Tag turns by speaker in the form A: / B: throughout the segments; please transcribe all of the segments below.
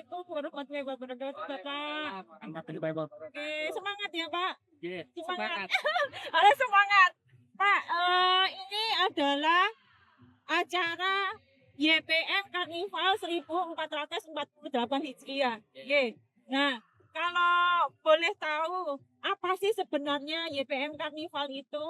A: Assalamualaikum warahmatullahi wabarakatuh, Bapak. Oke, semangat ya, Pak. Semangat.
B: Semangat.
A: Harus semangat. Pak, ini adalah acara YPM Karnival 1448 Hijriah. Oke. Nah, kalau boleh tahu apa sih sebenarnya YPM Karnival itu?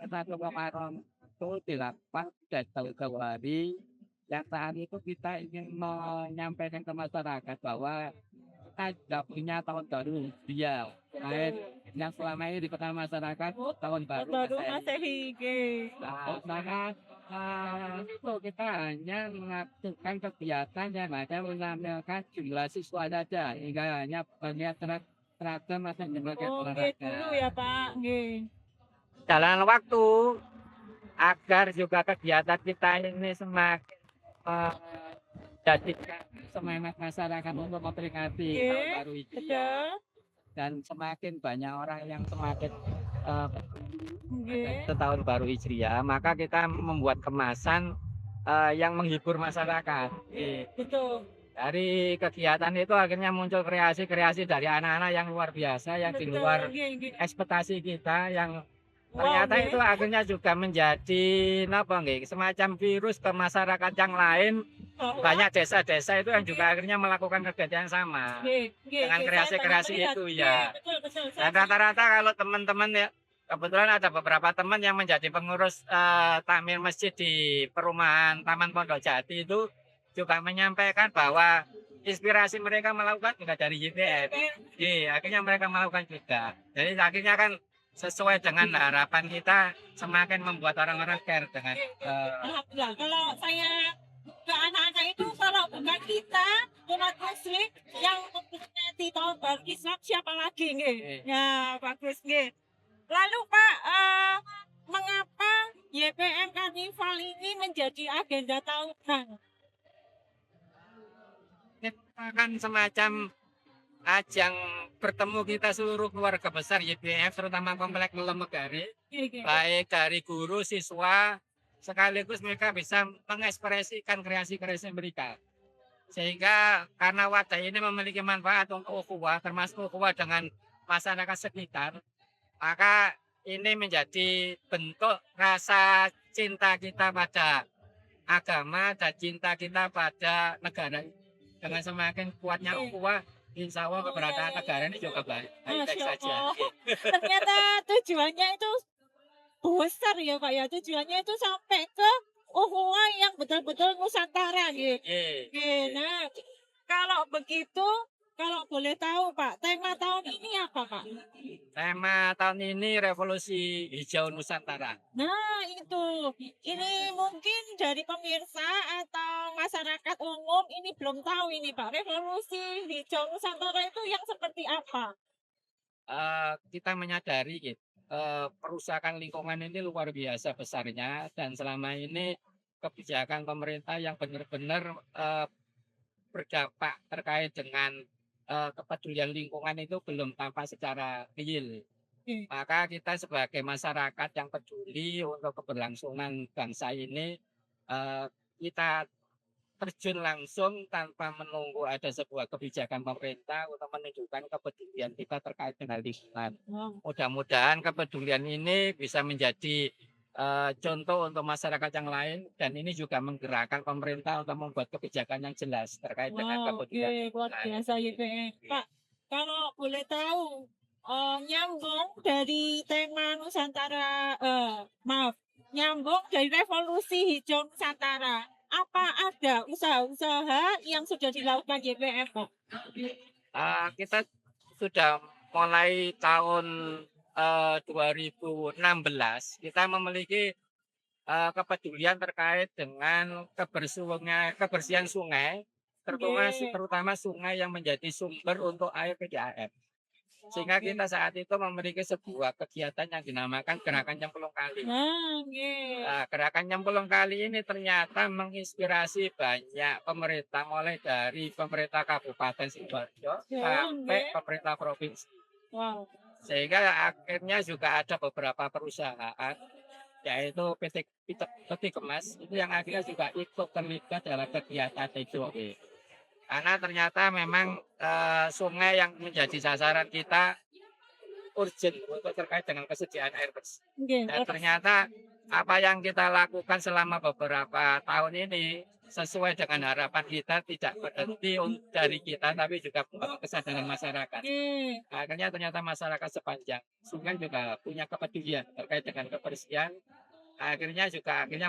B: Satu Muharram itu dilakukan dan jauh-jauh hari yang saat itu kita ingin menyampaikan ke masyarakat bahwa kita juga punya tahun baru dia lain yang selama ini dikenal masyarakat tahun baru
A: Baru
B: Masehi.
A: Masehi. Oke.
B: Maka itu kita hanya melakukan kegiatan yang hanya menampilkan jumlah siswa saja hingga hanya banyak seragam atau berbagai
A: Oke dulu
B: olahraga.
A: ya, Pak. Oke.
B: Jalan waktu agar juga kegiatan kita ini semakin menjadikan semangat masyarakat untuk memperingati
A: Oke.
B: tahun baru ini
A: Betul.
B: dan semakin banyak orang yang semakin
A: Oke.
B: ke tahun baru Hijriah, maka kita membuat kemasan yang menghibur masyarakat.
A: Betul.
B: Dari kegiatan itu akhirnya muncul kreasi-kreasi dari anak-anak yang luar biasa, yang di
A: Betul.
B: luar
A: Oke, oke.
B: ekspektasi kita, yang
A: Wow,
B: ternyata
A: oke.
B: itu akhirnya juga menjadi apa nggih, semacam virus ke masyarakat yang lain.
A: Bahwa
B: Banyak desa-desa itu yang juga akhirnya melakukan kegiatan yang sama
A: oke, oke,
B: dengan
A: oke. Saya pernah
B: kreasi-kreasi
A: melihat.
B: itu
A: Oke,
B: ya.
A: betul, betul.
B: Dan rata-rata kalau teman-teman ya, kebetulan ada beberapa teman yang menjadi pengurus takmir masjid di perumahan Taman Pondok Jati itu juga menyampaikan bahwa inspirasi mereka melakukan juga dari YPM. Iya, akhirnya mereka melakukan juga. Jadi akhirnya kan sesuai dengan harapan kita semakin membuat orang-orang care dengan
A: Alhamdulillah. Kalau saya ke anak-anak itu, kalau bukan kita umat muslim yang memperingati tahun baru Islam, siapa lagi nggih? Ya, bagus nggih. Lalu Pak, mengapa YPM Karnival ini menjadi agenda tahunan?
B: kan semacam ajang bertemu kita seluruh keluarga besar YPF terutama komplek Melemegari,
A: Oke, oke.
B: baik dari guru, siswa, sekaligus mereka bisa mengekspresikan kreasi-kreasi mereka. Sehingga karena wadah ini memiliki manfaat untuk ukhuwah, termasuk ukhuwah dengan masyarakat sekitar, maka ini menjadi bentuk rasa cinta kita pada agama dan cinta kita pada negara. Dengan semakin kuatnya ukhuwah, insya Allah keberadaan negara ini juga baik-baik
A: Masya
B: saja.
A: Allah. Ternyata tujuannya itu besar ya Pak ya. Tujuannya itu sampai ke ukhuwah yang betul-betul Nusantara gitu. Oke, nah kalau begitu, kalau boleh tahu Pak, tema tahun ini apa Pak?
B: Tema tahun ini Revolusi Hijau Nusantara.
A: Nah itu, ini mungkin dari pemirsa atau masyarakat umum ini belum tahu ini Pak, revolusi hijau Nusantara itu yang seperti apa?
B: Kita menyadari gitu, perusahaan lingkungan ini luar biasa besarnya dan selama ini kebijakan pemerintah yang benar-benar berdampak terkait dengan kepedulian lingkungan itu belum tampak secara real.
A: Hmm.
B: Maka kita sebagai masyarakat yang peduli untuk keberlangsungan bangsa ini, eh, kita terjun langsung tanpa menunggu ada sebuah kebijakan pemerintah untuk menunjukkan kepedulian kita terkait dengan lingkungan.
A: Wow.
B: Mudah-mudahan kepedulian ini bisa menjadi contoh untuk masyarakat yang lain dan ini juga menggerakkan pemerintah untuk membuat kebijakan yang jelas terkait dengan
A: Wow, oke,
B: kepedulian
A: luar
B: lingkungan.
A: biasa YPM. Pak, kalau boleh tahu, nyambung dari tema Nusantara, maaf, nyambung dari revolusi hijau Nusantara. Apa ada usaha-usaha yang sudah dilakukan YPM, Pak?
B: Kita sudah mulai tahun 2016 kita memiliki kepedulian terkait dengan kebersihan sungai, terutama
A: Oke.
B: terutama sungai yang menjadi sumber untuk air PDAM. Sehingga
A: Oke.
B: kita saat itu memiliki sebuah kegiatan yang dinamakan Gerakan Nyemplung Kali.
A: Nah, oke.
B: Gerakan Nyemplung Kali ini ternyata menginspirasi banyak pemerintah, mulai dari pemerintah Kabupaten Sidoarjo
A: Oke.
B: sampai pemerintah provinsi.
A: Wow.
B: Sehingga akhirnya juga ada beberapa perusahaan yaitu Peti Kemas itu yang akhirnya juga ikut terlibat dalam kegiatan itu. Karena ternyata memang sungai yang menjadi sasaran kita urgent untuk terkait dengan kesediaan air bersih.
A: Nggih,
B: Dan ternyata apa yang kita lakukan selama beberapa tahun ini sesuai dengan harapan kita tidak berhenti dari kita tapi juga membangun kesadaran masyarakat.
A: nggih.
B: Akhirnya ternyata masyarakat sepanjang sungai juga punya kepedulian terkait dengan kebersihan. Akhirnya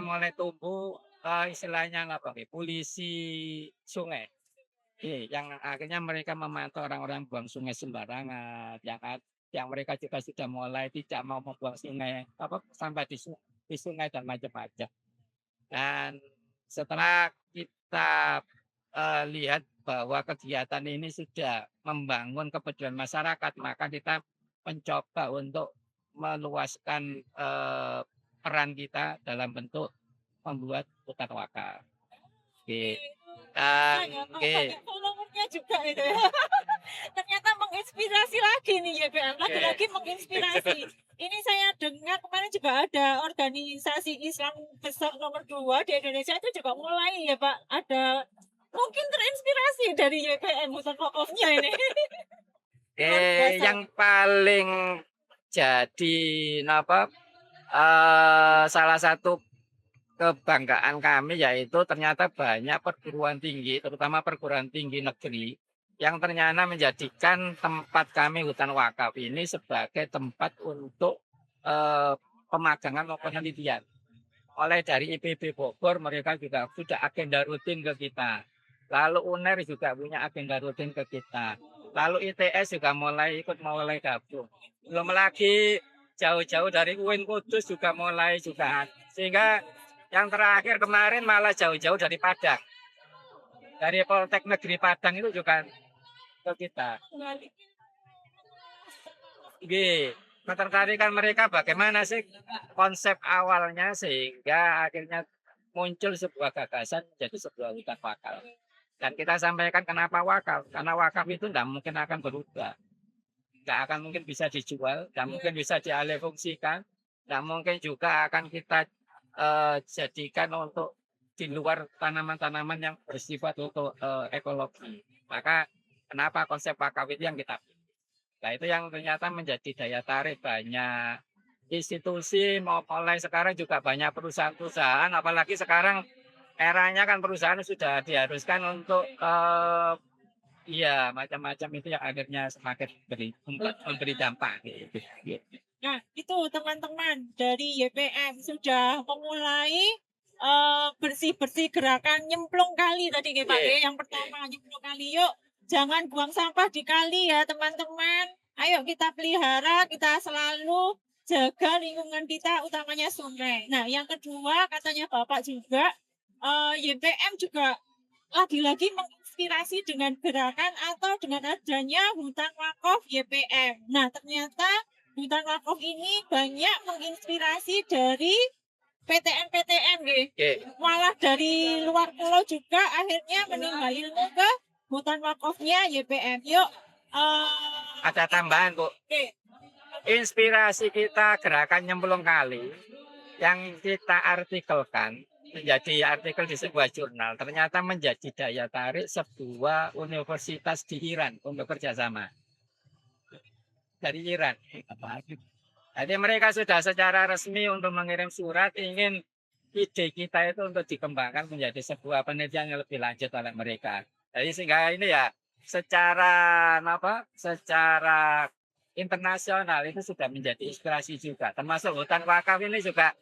B: mulai tumbuh istilahnya apa nih, polisi sungai. Yang akhirnya mereka memantau orang-orang buang sungai sembarangan, yang mereka juga sudah mulai tidak mau membuang sungai sampah di sungai dan macam-macam. Dan setelah kita lihat bahwa kegiatan ini sudah membangun kepedulian masyarakat, maka kita mencoba untuk meluaskan peran kita dalam bentuk membuat hutan wakaf. Oke. Dan
A: Banyak followernya juga itu ya. Ternyata menginspirasi lagi nih YBM, lagi-lagi menginspirasi. Ini saya dengar kemarin juga ada organisasi Islam besar nomor 2 di Indonesia itu juga mulai ya Pak, ada mungkin terinspirasi dari YBM hutan wakafnya ini. Luar biasa.
B: yang paling jadi salah satu kebanggaan kami yaitu ternyata banyak perguruan tinggi, terutama perguruan tinggi negeri, yang ternyata menjadikan tempat kami hutan wakaf ini sebagai tempat untuk pemagangan maupun penelitian. Oleh dari IPB Bogor, mereka juga sudah agenda rutin ke kita. Lalu UNER juga punya agenda rutin ke kita. Lalu ITS juga mulai gabung. Belum lagi jauh-jauh dari UIN Kudus juga mulai juga. Sehingga yang terakhir kemarin malah jauh-jauh dari Padang. Dari Poltek Negeri Padang itu juga ke kita. Ketertarikan mereka bagaimana sih konsep awalnya sehingga akhirnya muncul sebuah gagasan menjadi sebuah hutan wakaf. Dan kita sampaikan kenapa wakaf? Karena wakaf itu tidak mungkin akan berubah. Tidak akan mungkin bisa dijual, tidak mungkin bisa dialihfungsikan, tidak mungkin juga akan kita jadikan untuk di luar tanaman-tanaman yang bersifat untuk ekologi. Maka kenapa konsep wakaf itu yang kita pilih? Nah itu yang ternyata menjadi daya tarik banyak institusi mulai sekarang juga banyak perusahaan-perusahaan, apalagi sekarang eranya kan perusahaan sudah diharuskan untuk macam-macam itu yang akhirnya semakin memberi dampak gitu.
A: Nah, itu teman-teman dari YPM sudah memulai bersih-bersih gerakan nyemplung kali tadi nggih Pak. Yang pertama nyemplung kali, yuk jangan buang sampah di kali ya teman-teman. Ayo kita pelihara, kita selalu jaga lingkungan kita, utamanya sungai. Nah, yang kedua katanya Bapak juga YPM juga lagi-lagi menginspirasi dengan gerakan atau dengan adanya hutan wakaf YPM. Nah, ternyata hutan wakaf ini banyak menginspirasi dari PTN-PTN malah dari luar pulau juga akhirnya menimba ilmu ke hutan wakafnya YPM. Yuk
B: ada tambahan Bu. Inspirasi kita gerakan nyemplung kali yang kita artikelkan menjadi artikel di sebuah jurnal ternyata menjadi daya tarik sebuah universitas di Iran untuk kerjasama dari Iran. Jadi mereka sudah secara resmi untuk mengirim surat ingin ide kita itu untuk dikembangkan menjadi sebuah penelitian yang lebih lanjut oleh mereka. Jadi sehingga ini ya secara internasional itu sudah menjadi inspirasi juga. Termasuk hutan wakaf ini juga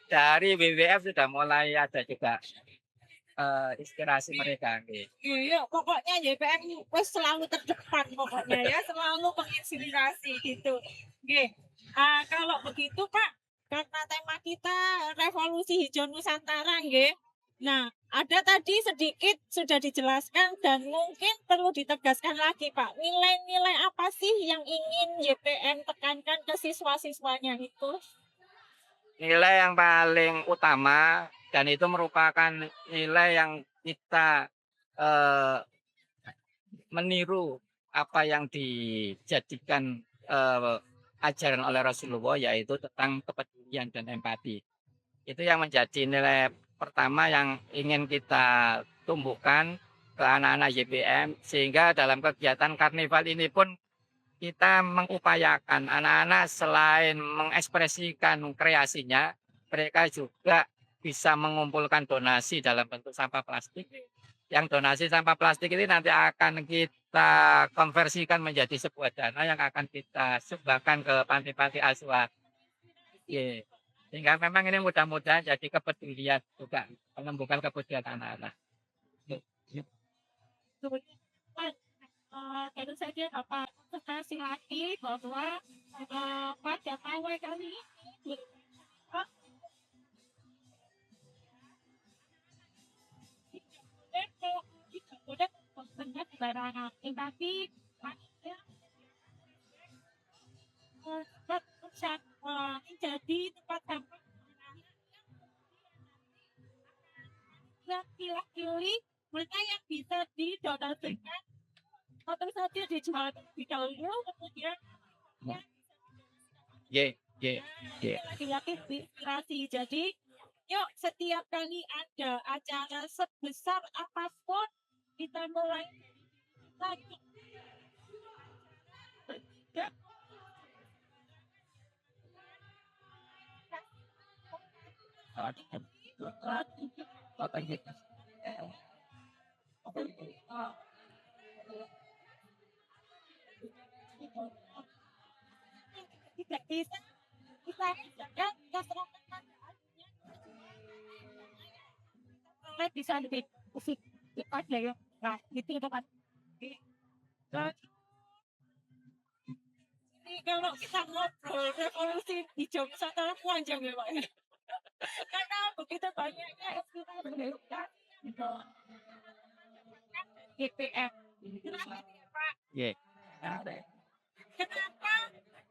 B: dari WWF sudah mulai ada juga inspirasi mereka.
A: Iya, pokoknya YPM selalu terdepan pokoknya ya, selalu menginspirasi gitu. Kalau begitu Pak, karena tema kita revolusi hijau Nusantara, nah ada tadi sedikit sudah dijelaskan dan mungkin perlu ditegaskan lagi Pak. Nilai-nilai apa sih yang ingin YPM tekankan ke siswa-siswanya itu?
B: Nilai yang paling utama dan itu merupakan nilai yang kita meniru apa yang dijadikan ajaran oleh Rasulullah yaitu tentang kepedulian dan empati. Itu yang menjadi nilai pertama yang ingin kita tumbuhkan ke anak-anak YBM, sehingga dalam kegiatan karnival ini pun kita mengupayakan anak-anak selain mengekspresikan kreasinya, mereka juga bisa mengumpulkan donasi dalam bentuk sampah plastik. Yang donasi sampah plastik ini nanti akan kita konversikan menjadi sebuah dana yang akan kita sumbangkan ke panti-panti asuhan. Iya. Sehingga memang ini mudah-mudahan jadi kepedulian juga, menumbuhkan kepedulian anak-anak.
A: Tentu saja Bapak konsentrasi lagi bahwa pada pawai kali ini tidak boleh membentuk sembarangan, tapi bisa menjadi tempat sampah yang pilih-pilih mereka yang bisa didonasikan atau saja dijual terlebih dahulu, kemudian laki-laki inspirasi. Jadi yuk setiap kali ada acara sebesar apapun kita mulai lagi. Tidak bisa kita jaga keselamatan bisa lebih musik ada ya. Nah, itu kan. Jadi kalau kita ngobrol revolusi di Jogja panjang ya Pak. Karena begitu banyaknya inspirasi GPM. Kenapa ya Pak? Kenapa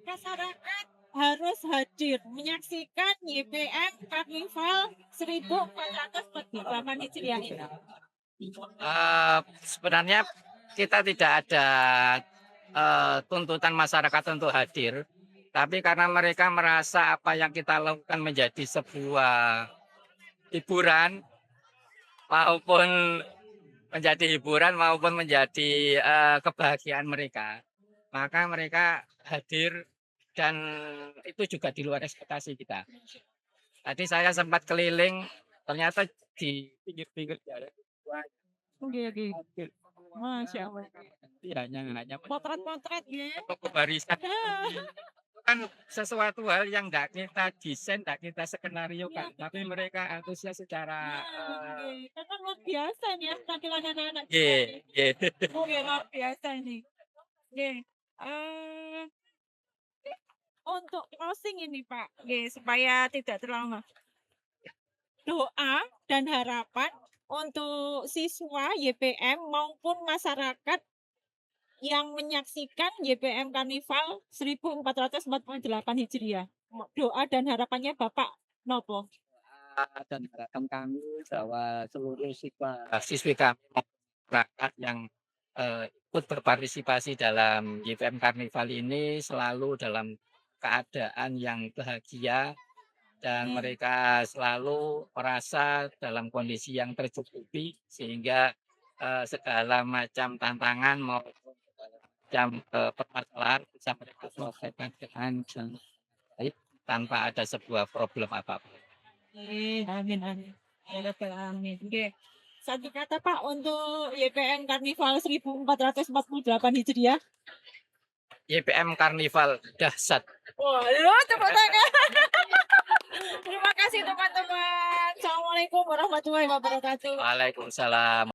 A: masyarakat harus hadir menyaksikan YBM Karnival 1448 Hijriah ini?
B: Sebenarnya kita tidak ada tuntutan masyarakat untuk hadir, tapi karena mereka merasa apa yang kita lakukan menjadi sebuah hiburan maupun menjadi kebahagiaan mereka, maka mereka hadir dan itu juga di luar ekspektasi kita. Tadi saya sempat keliling, ternyata di pinggir-pinggir jalan.
A: Masya Allah.
B: Iya, hanya
A: Potret-potret ya.
B: barisan. Kan sesuatu hal yang tidak kita desain, tidak kita skenario kan, tapi mereka antusias secara
A: Karena luar biasa nih ya tampilan anak-anak. Luar biasa nih. Untuk closing ini Pak, supaya tidak terlalu doa dan harapan untuk siswa YBM maupun masyarakat yang menyaksikan YBM Karnival 1448 Hijriah. Doa dan harapannya Bapak nopo?
B: Dan harapan kami bahwa seluruh siswi kami masyarakat yang ikut berpartisipasi dalam YBM Karnival ini selalu dalam keadaan yang bahagia dan mereka selalu merasa dalam kondisi yang tercukupi sehingga segala macam tantangan maupun macam permasalahan bisa mereka selesaikan dengan baik tanpa ada sebuah problem apapun.
A: Amin. Oke. Satu kata Pak untuk YBM Karnival 1448 Hijriah.
B: YBM Karnival dahsyat.
A: Waduh, tepuk tangan. Terima kasih teman-teman. Assalamualaikum warahmatullahi wabarakatuh.
B: Waalaikumsalam.